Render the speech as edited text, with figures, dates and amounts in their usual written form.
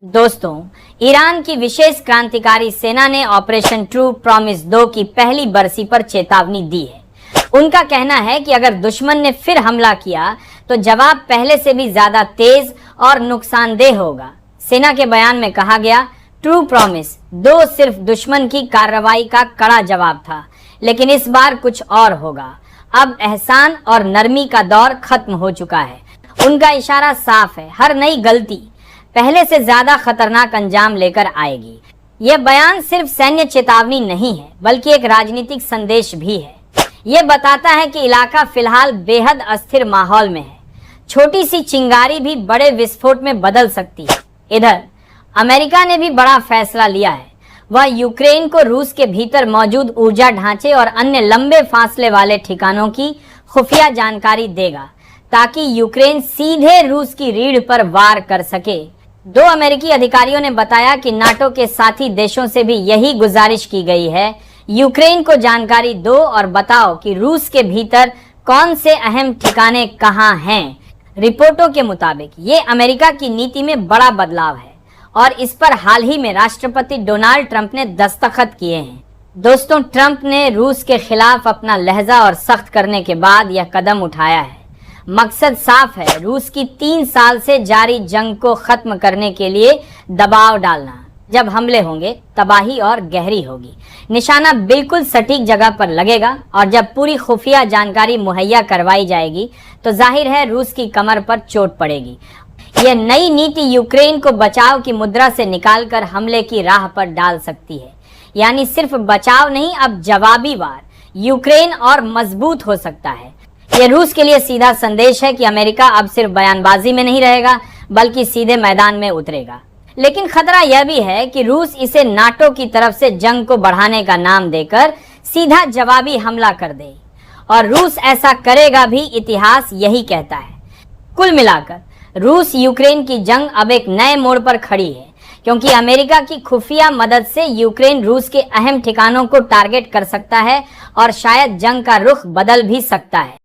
दोस्तों, ईरान की विशेष क्रांतिकारी सेना ने ऑपरेशन ट्रू प्रॉमिस 2 की पहली बरसी पर चेतावनी दी है। उनका कहना है कि अगर दुश्मन ने फिर हमला किया तो जवाब पहले से भी ज्यादा तेज और नुकसानदेह होगा। सेना के बयान में कहा गया, ट्रू प्रॉमिस 2 सिर्फ दुश्मन की कार्रवाई का कड़ा जवाब था, लेकिन इस बार कुछ और होगा। अब एहसान और नरमी का दौर खत्म हो चुका है। उनका इशारा साफ है, हर नई गलती पहले से ज्यादा खतरनाक अंजाम लेकर आएगी। यह बयान सिर्फ सैन्य चेतावनी नहीं है, बल्कि एक राजनीतिक संदेश भी है। यह बताता है कि इलाका फिलहाल बेहद अस्थिर माहौल में है। छोटी सी चिंगारी भी बड़े विस्फोट में बदल सकती है। इधर अमेरिका ने भी बड़ा फैसला लिया है। वह यूक्रेन को रूस के भीतर मौजूद ऊर्जा ढांचे और अन्य लंबे फासले वाले ठिकानों की खुफिया जानकारी देगा, ताकि यूक्रेन सीधे रूस की रीढ़ पर वार कर सके। 2 अमेरिकी अधिकारियों ने बताया कि नाटो के साथी देशों से भी यही गुजारिश की गई है। यूक्रेन को जानकारी दो और बताओ कि रूस के भीतर कौन से अहम ठिकाने कहां हैं। रिपोर्टों के मुताबिक ये अमेरिका की नीति में बड़ा बदलाव है और इस पर हाल ही में राष्ट्रपति डोनाल्ड ट्रंप ने दस्तखत किए हैं। दोस्तों, ट्रंप ने रूस के खिलाफ अपना लहजा और सख्त करने के बाद यह कदम उठाया है। मकसद साफ है, रूस की 3 साल से जारी जंग को खत्म करने के लिए दबाव डालना। जब हमले होंगे, तबाही और गहरी होगी। निशाना बिल्कुल सटीक जगह पर लगेगा और जब पूरी खुफिया जानकारी मुहैया करवाई जाएगी तो जाहिर है रूस की कमर पर चोट पड़ेगी। यह नई नीति यूक्रेन को बचाव की मुद्रा से निकालकर हमले की राह पर डाल सकती है। यानी सिर्फ बचाव नहीं, अब जवाबी वार। यूक्रेन और मजबूत हो सकता है। यह रूस के लिए सीधा संदेश है कि अमेरिका अब सिर्फ बयानबाजी में नहीं रहेगा, बल्कि सीधे मैदान में उतरेगा। लेकिन खतरा यह भी है कि रूस इसे नाटो की तरफ से जंग को बढ़ाने का नाम देकर सीधा जवाबी हमला कर दे, और रूस ऐसा करेगा भी, इतिहास यही कहता है। कुल मिलाकर रूस यूक्रेन की जंग अब एक नए मोड़ पर खड़ी है, क्योंकि अमेरिका की खुफिया मदद से यूक्रेन रूस के अहम ठिकानों को टारगेट कर सकता है और शायद जंग का रुख बदल भी सकता है।